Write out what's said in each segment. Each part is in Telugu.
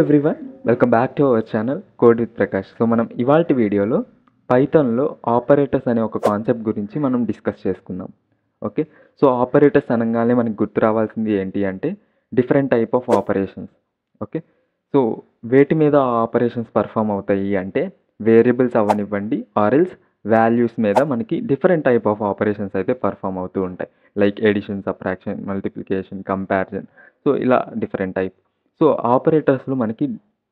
Everyone, welcome back to our channel code with Prakash. So మనం ఇవాల్టి వీడియోలో పైథాన్లో ఆపరేటర్స్ అనే ఒక కాన్సెప్ట్ గురించి మనం డిస్కస్ చేసుకుందాం. ఓకే, సో ఆపరేటర్స్ అనగానే మనకి గుర్తు రావాల్సింది ఏంటి అంటే different type of operations. Okay, so వేటి మీద ఆపరేషన్స్ పర్ఫామ్ అవుతాయి అంటే వేరియబుల్స్ అవ్వనివ్వండి ఆర్ఎల్స్ వాల్యూస్ మీద మనకి డిఫరెంట్ టైప్ ఆఫ్ ఆపరేషన్స్ అయితే పర్ఫామ్ అవుతూ ఉంటాయి. Like addition, subtraction, multiplication, comparison. So ఇలా డిఫరెంట్ టైప్. సో ఆపరేటర్స్లో మనకి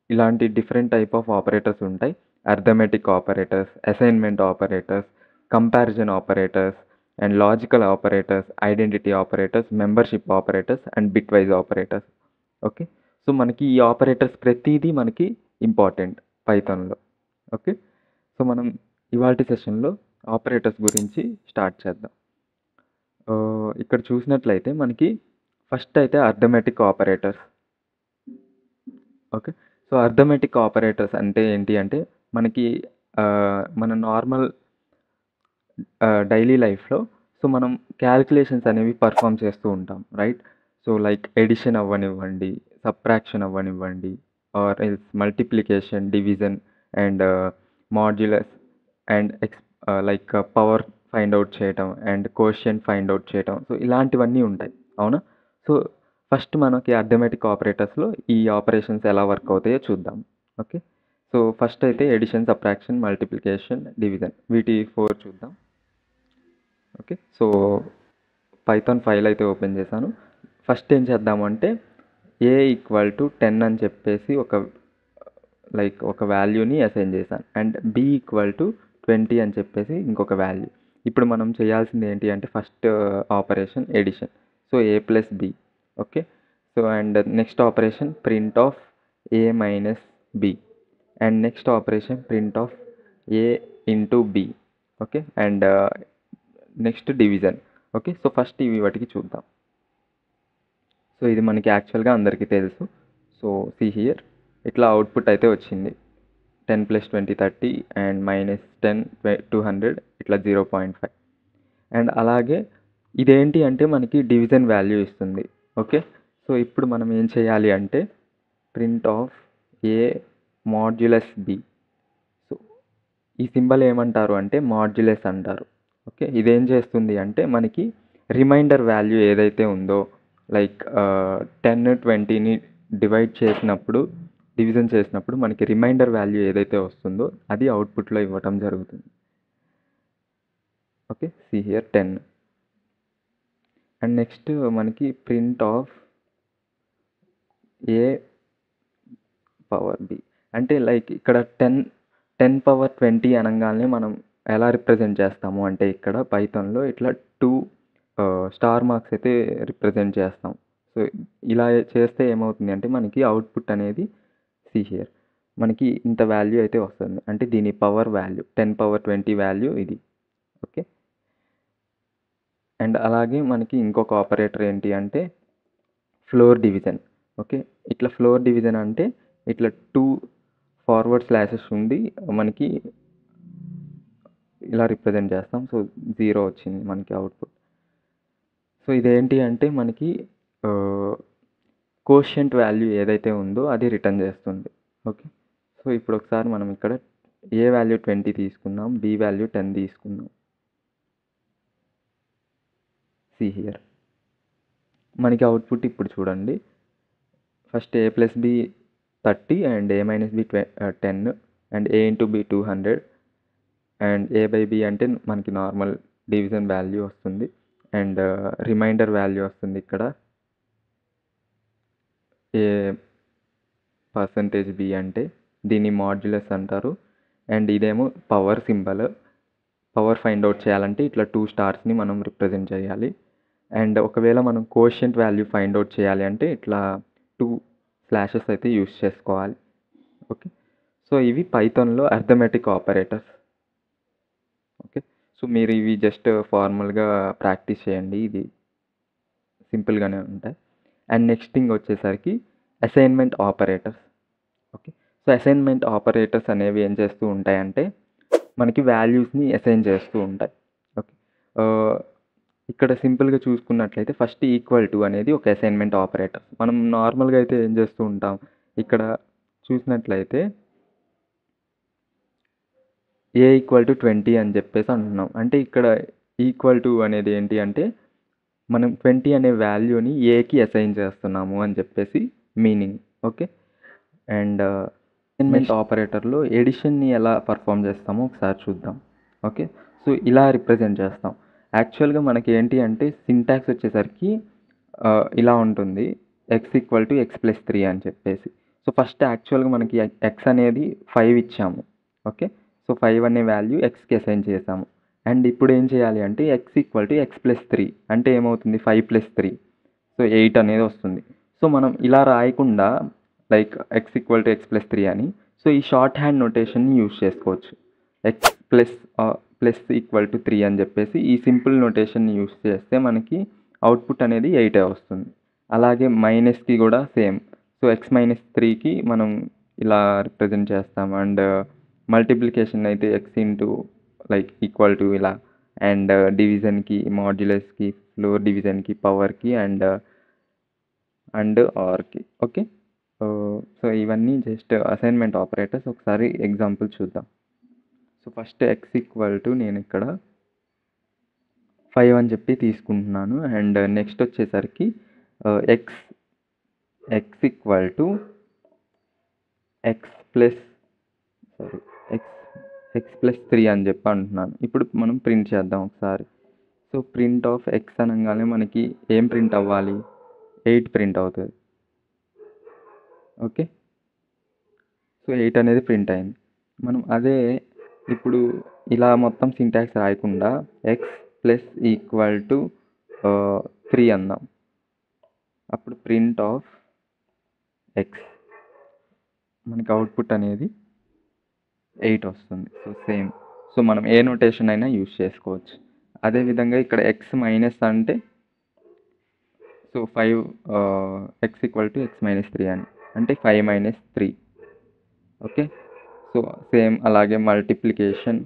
ఇలాంటి డిఫరెంట్ టైప్ ఆఫ్ ఆపరేటర్స్ ఉంటాయి. Arithmetic operators, assignment operators, comparison operators and logical operators, identity operators, membership operators and bitwise operators. Okay, so మనకి ఈ ఆపరేటర్స్ ప్రతిదీ మనకి ఇంపార్టెంట్ పైథాన్లో. ఓకే, సో మనం ఇవాల్టి సెషన్లో ఆపరేటర్స్ గురించి స్టార్ట్ చేద్దాం. ఇక్కడ చూసినట్లయితే మనకి ఫస్ట్ అయితే arithmetic operators. Okay, so arithmetic operators అంటే ఏంటి అంటే మనకి మన నార్మల్ డైలీ లైఫ్లో సో మనం క్యాలిక్యులేషన్స్ అనేవి పర్ఫామ్ చేస్తూ ఉంటాం, రైట్? సో లైక్ ఎడిషన్ అవ్వనివ్వండి, సబ్ట్రాక్షన్ అవ్వనివ్వండి, or else multiplication, division and modulus and like power find out చేయటం అండ్ కోషియంట్ ఫైండ్ అవుట్ చేయటం. సో ఇలాంటివన్నీ ఉంటాయి, అవునా? సో ఫస్ట్ మనకి అర్థమెటిక్ ఆపరేటర్స్లో ఈ ఆపరేషన్స్ ఎలా వర్క్ అవుతాయో చూద్దాం. ఓకే, సో ఫస్ట్ అయితే ఎడిషన్, సబ్ట్రాక్షన్, మల్టిప్లికేషన్, డివిజన్, వీటి 4 చూద్దాం. ఓకే, సో పైథాన్ ఫైల్ అయితే ఓపెన్ చేశాను. ఫస్ట్ ఏం చేద్దామంటే ఏ ఈక్వల్ టు 10 అని చెప్పేసి ఒక వాల్యూని అసైన్ చేశాను అండ్ బి ఈక్వల్ టు 20 అని చెప్పేసి ఇంకొక వాల్యూ. ఇప్పుడు మనం చేయాల్సింది ఏంటి అంటే first operation addition, so A plus B. Okay, so and next operation print of A minus B and next operation print of A into B. Okay, and next division. Okay, so first ఇవి వాటికి చూద్దాం. సో ఇది మనకి యాక్చువల్గా అందరికీ తెలుసు. సో సి హియర్ ఇట్లా అవుట్పుట్ అయితే వచ్చింది. 10 + 20 30 అండ్ -10 200 ఇట్లా 0.5. అండ్ అలాగే ఇదేంటి అంటే మనకి డివిజన్ వాల్యూ ఇస్తుంది. ఓకే, సో ఇప్పుడు మనం ఏం చేయాలి అంటే print of A modulus B. So ఈ సింబల్ ఏమంటారు అంటే మాడ్యులస్ అంటారు. ఓకే, ఇదేం చేస్తుంది అంటే మనకి రిమైండర్ వాల్యూ ఏదైతే ఉందో లైక్ 10 20ని డివైడ్ చేసినప్పుడు, డివిజన్ చేసినప్పుడు మనకి రిమైండర్ వాల్యూ ఏదైతే వస్తుందో అది అవుట్పుట్లో ఇవ్వటం జరుగుతుంది. Okay, see here 10. And next మనకి print of a power b అంటే లైక్ ఇక్కడ 10 × 20 అనగానే మనం ఎలా రిప్రజెంట్ చేస్తాము అంటే ఇక్కడ పైథాన్లో ఇట్లా 2 స్టార్ మార్క్స్ అయితే రిప్రజెంట్ చేస్తాం. సో ఇలా చేస్తే ఏమవుతుంది అంటే మనకి అవుట్పుట్ అనేది సి హియర్ మనకి ఇంత వాల్యూ అయితే వస్తుంది, అంటే దీని పవర్ వాల్యూ 10 × 20 వాల్యూ ఇది. ఓకే, అండ్ అలాగే మనకి ఇంకొక ఆపరేటర్ ఏంటి అంటే ఫ్లోర్ డివిజన్. ఓకే, ఇట్లా ఫ్లోర్ డివిజన్ అంటే ఇట్లా 2 ఫార్వర్డ్ స్లాషెస్ ఉండి మనకి ఇలా రిప్రజెంట్ చేస్తాం. సో 0 వచ్చింది మనకి అవుట్పుట్. సో ఇదేంటి అంటే మనకి కోషియంట్ వాల్యూ ఏదైతే ఉందో అది రిటర్న్ చేస్తుంది. ఓకే, సో ఇప్పుడు ఒకసారి మనం ఇక్కడ ఏ వాల్యూ 20 తీసుకుందాం, బి వాల్యూ 10 తీసుకుందాం. సి హియర్ మనకి అవుట్పుట్ ఇప్పుడు చూడండి. First A plus B 30 and A minus B 10 and A into B 200 and A by B అంటే మనకి నార్మల్ డివిజన్ వాల్యూ వస్తుంది అండ్ రిమైండర్ వాల్యూ వస్తుంది ఇక్కడ ఏ పర్సంటేజ్ బి అంటే దీన్ని మాడ్యులస్ అంటారు. అండ్ ఇదేమో power symbol. Power find out చేయాలంటే ఇట్లా 2 స్టార్స్ని మనం రిప్రజెంట్ చేయాలి. అండ్ ఒకవేళ మనం కోషియంట్ వాల్యూ ఫైండ్ అవుట్ చేయాలి అంటే ఇట్లా 2 స్లాషెస్ అయితే యూస్ చేసుకోవాలి. ఓకే, సో ఇవి పైథాన్లో అర్థమెటిక్ ఆపరేటర్స్. ఓకే, సో మీరు ఇవి జస్ట్ ఫార్మల్గా ప్రాక్టీస్ చేయండి, ఇది సింపుల్గానే ఉంటాయి. అండ్ నెక్స్ట్ థింగ్ వచ్చేసరికి assignment operators. Okay, so assignment operators అనేవి ఏం చేస్తూ ఉంటాయంటే మనకి వాల్యూస్ని అసైన్ చేస్తూ ఉంటాయి. ఓకే, ఇక్కడ సింపుల్గా చూసుకున్నట్లయితే ఫస్ట్ ఈక్వల్ టు అనేది ఒక అసైన్మెంట్ ఆపరేటర్. మనం నార్మల్గా అయితే ఏం చేస్తూ ఉంటాం, ఇక్కడ చూసినట్లయితే ఏ ఈక్వల్ టు 20 అని చెప్పేసి అంటున్నాం. అంటే ఇక్కడ ఈక్వల్ టు అనేది ఏంటి అంటే మనం 20 అనే వాల్యూని ఏకి అసైన్ చేస్తున్నాము అని చెప్పేసి మీనింగ్. ఓకే. అండ్ అసైన్మెంట్ ఆపరేటర్లో ఎడిషన్ని ఎలా పర్ఫామ్ చేస్తామో ఒకసారి చూద్దాం. ఓకే. సో ఇలా రిప్రజెంట్ చేస్తాం. యాక్చువల్గా మనకి ఏంటి అంటే సింటాక్స్ వచ్చేసరికి ఇలా ఉంటుంది, X equal to x plus 3 అని చెప్పేసి. సో ఫస్ట్ యాక్చువల్గా మనకి ఎక్స్ అనేది 5 ఇచ్చాము. ఓకే. సో 5 అనే వాల్యూ ఎక్స్కి అసైన్ చేసాము. అండ్ ఇప్పుడు ఏం చేయాలి అంటే X equal to x plus 3 అంటే ఏమవుతుంది, 5 ప్లస్ 3, సో 8 అనేది వస్తుంది. సో మనం ఇలా రాయకుండా like X equal to x plus 3 అని, సో ఈ షార్ట్ హ్యాండ్ నోటేషన్ని యూజ్ చేసుకోవచ్చు. ఎక్స్ ప్లస్ ఈక్వల్ టు 3 అని చెప్పేసి ఈ సింపుల్ నోటేషన్ని యూజ్ చేస్తే మనకి అవుట్పుట్ అనేది 8 వస్తుంది. అలాగే మైనస్కి కూడా సేమ్. సో ఎక్స్ మైనస్ 3కి మనం ఇలా రిప్రజెంట్ చేస్తాం. అండ్ మల్టిప్లికేషన్ అయితే x into like equal to ఇలా, అండ్ డివిజన్కి మాడ్యులస్కి, ఫ్లోర్ డివిజన్కి, పవర్కి అండ్ ఆర్కి. ఓకే. సో ఇవన్నీ జస్ట్ అసైన్మెంట్ ఆపరేటర్స్. ఒకసారి ఎగ్జాంపుల్ చూద్దాం. So first x equal to నేను ఇక్కడ 5 అని చెప్పి తీసుకుంటున్నాను. అండ్ నెక్స్ట్ వచ్చేసరికి x equal to x plus 3 అని చెప్పి అంటున్నాను. ఇప్పుడు మనం ప్రింట్ చేద్దాం ఒకసారి. సో ప్రింట్ ఆఫ్ ఎక్స్ అనగానే మనకి ఏం ప్రింట్ అవ్వాలి, 8 ప్రింట్ అవుతుంది. ఓకే. సో 8 అనేది ప్రింట్ అయింది. మనం అదే ఇప్పుడు ఇలా మొత్తం సింటాక్స్ రాయకుండా ఎక్స్ ప్లస్ ఈక్వల్ టు 3 అందాం. అప్పుడు ప్రింట్ ఆఫ్ ఎక్స్ మనకి అవుట్పుట్ అనేది 8 వస్తుంది. So same. సో మనం ఏ నోటేషన్ అయినా యూజ్ చేసుకోవచ్చు. అదేవిధంగా ఇక్కడ ఎక్స్ మైనస్ అంటే so 5 X equal to X minus 3 అని అంటే 5 మైనస్ 3. ఓకే. సో సేమ్ అలాగే multiplication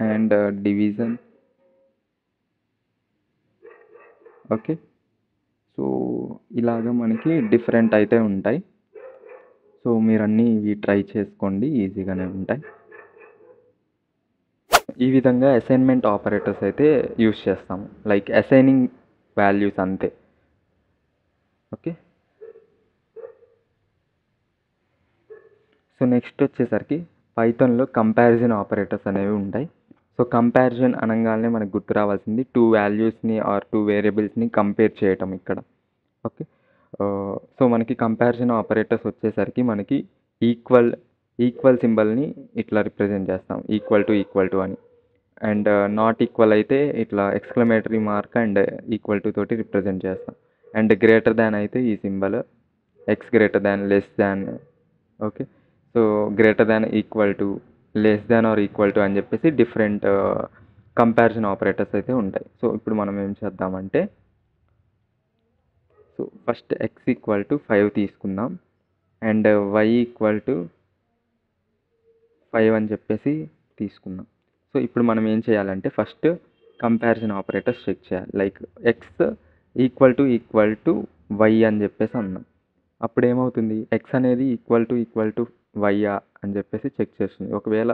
and division. Okay. So ఇలాగ మనకి డిఫరెంట్ అయితే ఉంటాయి. సో మీరు అన్నీ ఇవి ట్రై చేసుకోండి, ఈజీగానే ఉంటాయి. ఈ విధంగా అసైన్మెంట్ ఆపరేటర్స్ అయితే యూస్ చేస్తాము, లైక్ అసైనింగ్ వాల్యూస్ అంతే. ఓకే. సో నెక్స్ట్ వచ్చేసరికి పైథాన్లో కంపారిజన్ ఆపరేటర్స్ అనేవి ఉంటాయి. సో కంపారిజన్ అనగానే మనకు గుర్తు రావాల్సింది 2 వాల్యూస్ని ఆర్ 2 వేరియబుల్స్ని కంపేర్ చేయటం ఇక్కడ. ఓకే. సో మనకి కంపారిజన్ ఆపరేటర్స్ వచ్చేసరికి మనకి ఈక్వల్ సింబల్ని ఇట్లా రిప్రజెంట్ చేస్తాం, ఈక్వల్ టు అని. అండ్ నాట్ ఈక్వల్ అయితే ఇట్లా exclamatory mark and equal to తోటి రిప్రజెంట్ చేస్తాం. అండ్ గ్రేటర్ దాన్ అయితే ఈ symbol, X greater than, less than. Okay. So greater than, equal to, less than or equal to అని చెప్పేసి డిఫరెంట్ కంపారిజన్ ఆపరేటర్స్ అయితే ఉంటాయి. సో ఇప్పుడు మనం ఏం చేద్దామంటే so first x equal to 5 తీసుకుందాం అండ్ వై ఈక్వల్ టు 5 అని చెప్పేసి తీసుకుందాం. సో ఇప్పుడు మనం ఏం చేయాలంటే ఫస్ట్ కంపారిజన్ ఆపరేటర్స్ చెక్ చేయాలి. Like X equal to Y అని చెప్పేసి అన్నాం. అప్పుడు ఏమవుతుంది, ఎక్స్ అనేది ఈక్వల్ టు వైయా అని చెప్పేసి చెక్ చేస్తుంది. ఒకవేళ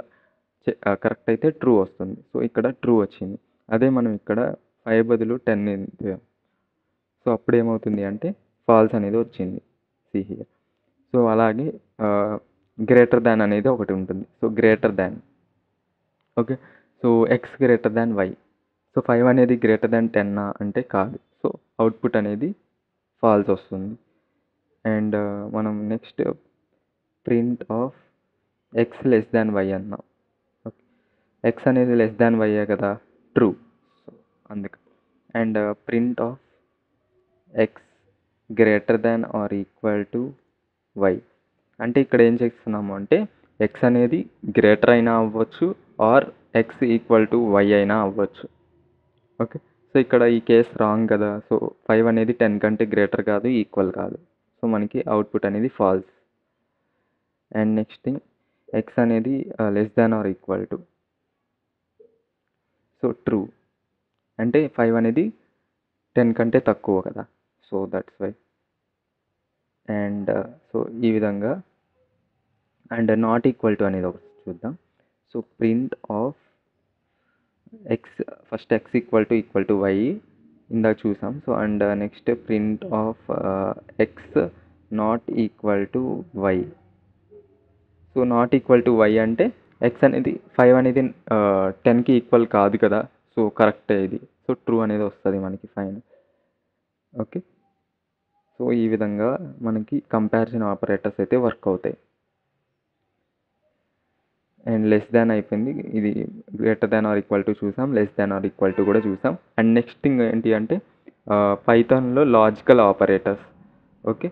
కరెక్ట్ అయితే ట్రూ వస్తుంది. సో ఇక్కడ ట్రూ వచ్చింది. అదే మనం ఇక్కడ 5 బదులు 10 సో అప్పుడు ఏమవుతుంది అంటే ఫాల్స్ అనేది వచ్చింది. See here. సో అలాగే గ్రేటర్ దాన్ అనేది ఒకటి ఉంటుంది. So greater than. Okay. So X greater than Y. So 5 అనేది గ్రేటర్ దాన్ 10 అంటే కాదు. సో అవుట్పుట్ అనేది ఫాల్స్ వస్తుంది. అండ్ మనం next print of X less than Y అన్నాం. ఓకే. ఎక్స్ అనేది లెస్ దాన్ వైయే కదా, ట్రూ. సో అందుకు. And print of X greater than or equal to why అంటే ఇక్కడ ఏం చేస్తున్నాము అంటే ఎక్స్ అనేది గ్రేటర్ అయినా అవ్వచ్చు or X equal to Y అయినా అవ్వచ్చు. ఓకే. సో ఇక్కడ ఈ కేస్ రాంగ్ కదా. సో 5 అనేది 10 కంటే గ్రేటర్ కాదు, ఈక్వల్ కాదు. సో మనకి అవుట్పుట్ అనేది false. And next thing x అనేది less than or equal to. So true అంటే 5 అనేది 10 కంటే తక్కువ కదా, so that's why. And so ఈ విధంగా. అండ్ నాట్ ఈక్వల్ టు అనేది ఒకటి చూద్దాం. So print of x, first x equal to y ఇందాక చూసాం. So and next print of x not equal to y. So not equal to why అంటే ఎక్స్ అనేది 5 అనేది 10కి ఈక్వల్ కాదు కదా, సో కరెక్టే ఇది. సో ట్రూ అనేది వస్తుంది మనకి ఫైన్. ఓకే, సో ఈ విధంగా మనకి కంపారిజన్ ఆపరేటర్స్ అయితే వర్క్ అవుతాయి. అండ్ లెస్ దాన్ అయిపోయింది, ఇది greater than or equal to చూసాం, less than or equal to కూడా చూసాం. అండ్ నెక్స్ట్ థింగ్ ఏంటి అంటే పైథాన్లో లాజికల్ ఆపరేటర్స్. ఓకే,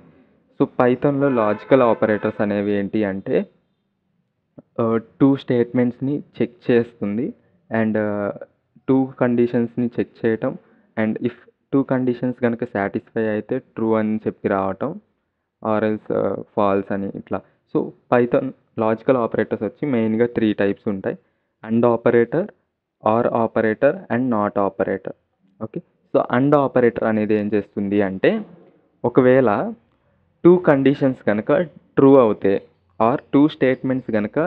సో పైథాన్లో లాజికల్ ఆపరేటర్స్ అనేవి ఏంటి అంటే 2 స్టేట్మెంట్స్ని చెక్ చేస్తుంది అండ్ 2 కండిషన్స్ని చెక్ చేయటం. అండ్ ఇఫ్ 2 కండిషన్స్ కనుక సాటిస్ఫై అయితే ట్రూ అని చెప్పి రావటం, ఆర్ ఎల్స్ ఫాల్స్ అని ఇట్లా. సో పైథాన్ లాజికల్ ఆపరేటర్స్ వచ్చి మెయిన్గా 3 టైప్స్ ఉంటాయి: and operator, or operator and not operator. Okay, so and operator అనేది ఏం చేస్తుంది అంటే ఒకవేళ 2 కండిషన్స్ కనుక ట్రూ అవుతే ఆర్ 2 స్టేట్మెంట్స్ కనుక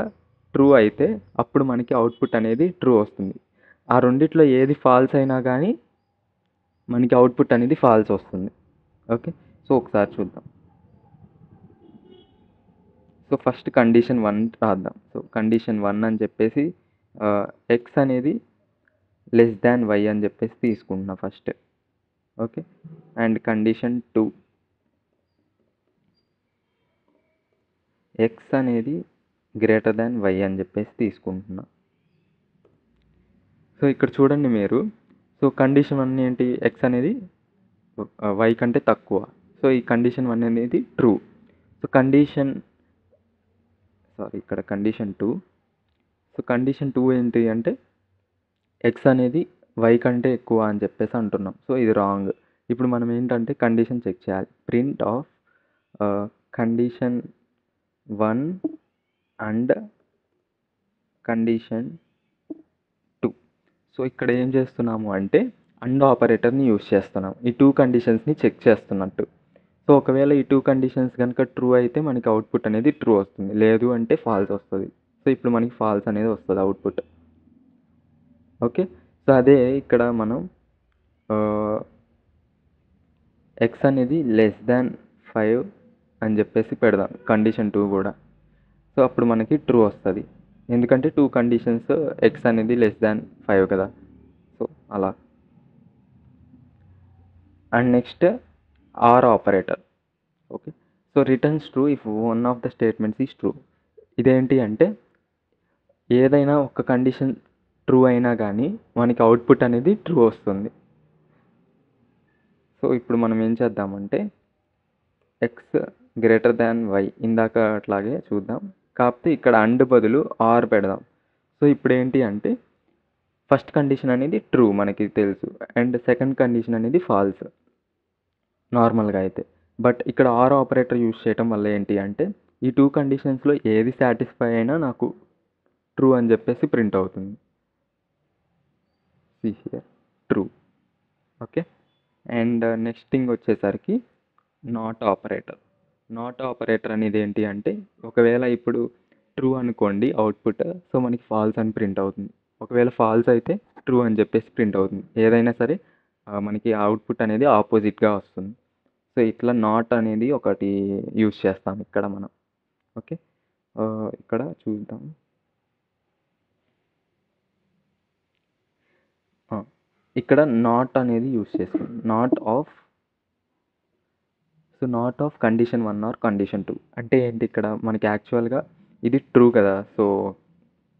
ట్రూ అయితే అప్పుడు మనకి అవుట్పుట్ అనేది ట్రూ వస్తుంది. ఆ రెండిట్లో ఏది ఫాల్స్ అయినా కానీ మనకి అవుట్పుట్ అనేది ఫాల్స్ వస్తుంది. ఓకే, సో ఒకసారి చూద్దాం. సో ఫస్ట్ కండిషన్ 1 రాద్దాం. సో కండిషన్ 1 అని చెప్పేసి ఎక్స్ అనేది లెస్ దాన్ వై అని చెప్పేసి తీసుకుంటున్నా first. Okay, and condition 2 X అనేది గ్రేటర్ దాన్ వై అని చెప్పేసి తీసుకుంటున్నా. సో ఇక్కడ చూడండి మీరు, సో కండిషన్ 1 ఏంటి, ఎక్స్ అనేది వై కంటే తక్కువ. సో ఈ కండిషన్ 1 అనేది ట్రూ. సో ఇక్కడ కండిషన్ 2. సో కండిషన్ 2 ఏంటి అంటే ఎక్స్ అనేది వై కంటే ఎక్కువ అని చెప్పేసి అంటున్నాం. సో ఇది రాంగ్. ఇప్పుడు మనం ఏంటంటే కండిషన్ చెక్ చేయాలి. Print of condition 1 and condition 2. So ఇక్కడ ఏం చేస్తున్నాము అంటే అండ్ ఆపరేటర్ని యూజ్ చేస్తున్నాం ఈ 2 కండిషన్స్ని చెక్ చేస్తున్నట్టు. సో ఒకవేళ ఈ 2 కండిషన్స్ కనుక ట్రూ అయితే మనకి అవుట్పుట్ అనేది ట్రూ వస్తుంది, లేదు అంటే ఫాల్స్ వస్తుంది. సో ఇప్పుడు మనకి ఫాల్స్ అనేది వస్తుంది అవుట్పుట్. ఓకే, సో అదే ఇక్కడ మనం ఎక్స్ అనేది లెస్ దాన్ 5 అని చెప్పేసి పెడదాం కండిషన్ 2 కూడా. సో అప్పుడు మనకి ట్రూ వస్తుంది, ఎందుకంటే 2 కండిషన్స్ ఎక్స్ అనేది లెస్ దాన్ 5 కదా. సో అలా. And next or operator. Okay, so returns true if one of the statements is true. ఇదేంటి అంటే ఏదైనా ఒక కండిషన్ ట్రూ అయినా కానీ మనకి అవుట్పుట్ అనేది ట్రూ వస్తుంది. సో ఇప్పుడు మనం ఏం చేద్దామంటే ఎక్స్ గ్రేటర్ దాన్ వై ఇందాక అట్లాగే చూద్దాం, కాకపోతే ఇక్కడ అండ్ బదులు ఆర్ పెడదాం. సో ఇప్పుడు ఏంటి అంటే ఫస్ట్ కండిషన్ అనేది ట్రూ మనకి తెలుసు, అండ్ సెకండ్ కండిషన్ అనేది ఫాల్స్ నార్మల్గా అయితే. బట్ ఇక్కడ ఆర్ ఆపరేటర్ యూజ్ చేయటం వల్ల ఏంటి అంటే ఈ 2 కండిషన్స్లో ఏది సాటిస్ఫై అయినా నాకు ట్రూ అని చెప్పేసి ప్రింట్ అవుతుంది. True. Okay, and next thing వచ్చేసరికి నాట్ ఆపరేటర్. నాట్ ఆపరేటర్ అనేది ఏంటి అంటే ఒకవేళ ఇప్పుడు ట్రూ అనుకోండి అవుట్పుట్, సో మనకి ఫాల్స్ అని ప్రింట్ అవుతుంది. ఒకవేళ ఫాల్స్ అయితే ట్రూ అని చెప్పేసి ప్రింట్ అవుతుంది. ఏదైనా సరే మనకి అవుట్పుట్ అనేది ఆపోజిట్గా వస్తుంది. సో ఇట్లా నాట్ అనేది ఒకటి యూజ్ చేస్తాం ఇక్కడ మనం. ఓకే, ఇక్కడ చూద్దాం. ఇక్కడ నాట్ అనేది యూజ్ చేస్తాం, not of. So not of condition 1 or condition 2 అంటే ఏంటి, ఇక్కడ మనకి యాక్చువల్గా ఇది ట్రూ కదా. సో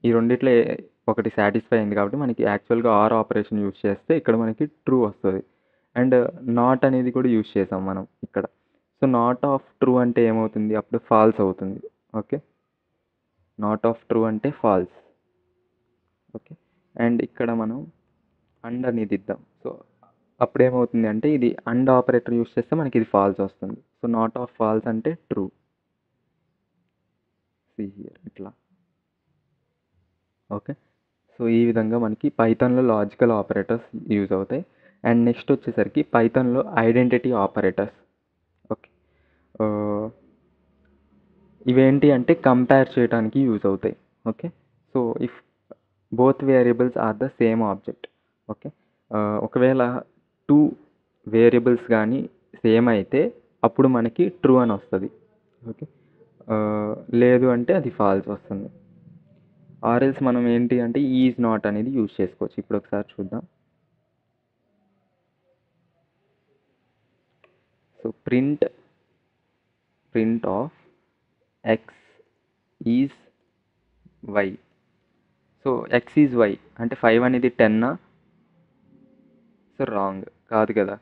ఈ రెండిట్లో ఒకటి సాటిస్ఫై అయింది కాబట్టి మనకి యాక్చువల్గా ఆర్ ఆపరేషన్ యూజ్ చేస్తే ఇక్కడ మనకి ట్రూ వస్తుంది. అండ్ నాట్ అనేది కూడా యూజ్ చేసాం మనం ఇక్కడ. సో నాట్ ఆఫ్ ట్రూ అంటే ఏమవుతుంది, అప్పుడు ఫాల్స్ అవుతుంది. ఓకే, నాట్ ఆఫ్ ట్రూ అంటే ఫాల్స్. ఓకే, అండ్ ఇక్కడ మనం అండ్ అనేది ఇద్దాం. సో అప్పుడు ఏమవుతుంది అంటే ఇది అండ్ ఆపరేటర్ యూజ్ చేస్తే మనకి ఇది ఫాల్స్ వస్తుంది. సో నాట్ ఆఫ్ ఫాల్స్ అంటే ట్రూ. ఇట్లా. ఓకే, సో సో ఈ విధంగా మనకి పైథాన్లో లాజికల్ ఆపరేటర్స్ యూజ్ అవుతాయి. అండ్ నెక్స్ట్ వచ్చేసరికి పైథాన్లో ఐడెంటిటీ ఆపరేటర్స్. ఓకే, ఇవేంటి అంటే కంపేర్ చేయడానికి యూజ్ అవుతాయి. Okay, so if both variables are the same object. Okay, ఒకవేళ 2 వేరియబుల్స్ కానీ సేమ్ అయితే అప్పుడు మనకి ట్రూ అని వస్తుంది. ఓకే, లేదు అంటే అది ఫాల్స్ వస్తుంది. ఆర్ఎల్స్ మనం ఏంటి అంటే ఈజ్ నాట్ అనేది యూజ్ చేసుకోవచ్చు. ఇప్పుడు ఒకసారి చూద్దాం. So print of x is y. So x is y అంటే 5 అనేది 10 సో రాంగ్ కాదు కదా.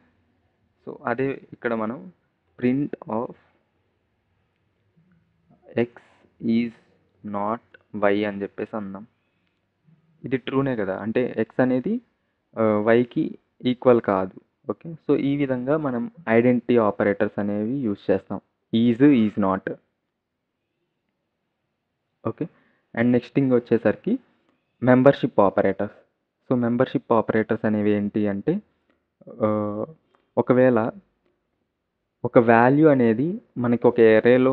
సో అదే ఇక్కడ మనం print of x is not y అని చెప్పేసి అందాం. ఇది ట్రూనే కదా, అంటే ఎక్స్ అనేది వైకి ఈక్వల్ కాదు. ఓకే, సో ఈ విధంగా మనం ఐడెంటిటీ ఆపరేటర్స్ అనేవి యూజ్ చేస్తాం, is not. Okay, and next thing వచ్చేసరికి membership operators. So membership operators అనేవి ఏంటి అంటే ఒకవేళ ఒక వాల్యూ అనేది మనకి ఒక ఎరేలో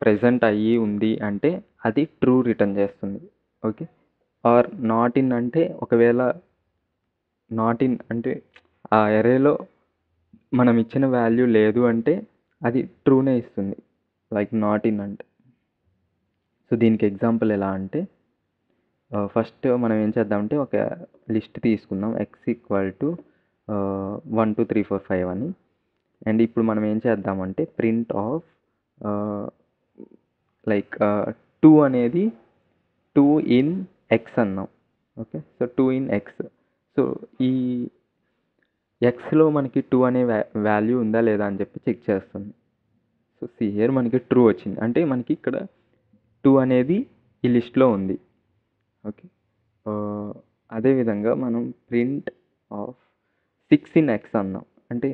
ప్రెజెంట్ అయ్యి ఉంది అంటే అది ట్రూ రిటర్న్ చేస్తుంది. ఓకే, ఆర్ నాట్ ఇన్ అంటే ఒకవేళ నాట్ ఇన్ అంటే ఆ ఎరేలో మనం ఇచ్చిన వాల్యూ లేదు అంటే అది ట్రూనే ఇస్తుంది, లైక్ నాట్ ఇన్ అంటే. సో దీనికి ఎగ్జాంపుల్ ఎలా అంటే ఫస్ట్ మనం ఏం చేద్దామంటే ఒక లిస్ట్ తీసుకుందాం, ఎక్స్ ఈక్వల్ టు 1 2 3 4 5 అని. అండ్ ఇప్పుడు మనం ఏం చేద్దామంటే ప్రింట్ ఆఫ్ లైక్ 2 అనేది 2 ఇన్ ఎక్స్ అన్నాం. Okay, so 2 in X. So ఈ ఎక్స్లో మనకి 2 అనే వాల్యూ ఉందా లేదా అని చెప్పి చెక్ చేస్తుంది. సో హియర్ మనకి ట్రూ వచ్చింది, అంటే మనకి ఇక్కడ 2 అనేది ఈ లిస్ట్లో ఉంది. ఓకే, అదేవిధంగా మనం ప్రింట్ ఆఫ్ 6 ఇన్ ఎక్స్ అన్నాం. అంటే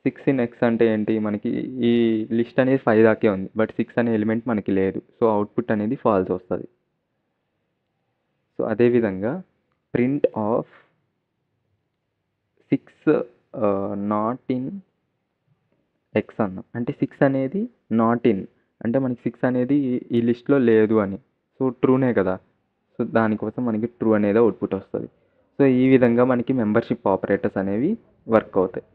6 ఇన్ ఎక్స్ అంటే ఏంటి, మనకి ఈ లిస్ట్ అనేది 5 దాకే ఉంది బట్ 6 అనే ఎలిమెంట్ మనకి లేదు, సో అవుట్పుట్ అనేది ఫాల్స్ వస్తుంది. సో అదేవిధంగా print of 6 not in X అన్నాం. అంటే 6 అనేది నాట్ ఇన్ అంటే మనకి 6 అనేది ఈ లిస్ట్లో లేదు అని, సో ట్రూనే కదా. సో దానికోసం మనకి ట్రూ అనేది అవుట్పుట్ వస్తుంది. సో ఈ విధంగా మనకి మెంబర్షిప్ ఆపరేటర్స్ అనేవి వర్క్ అవుతాయి.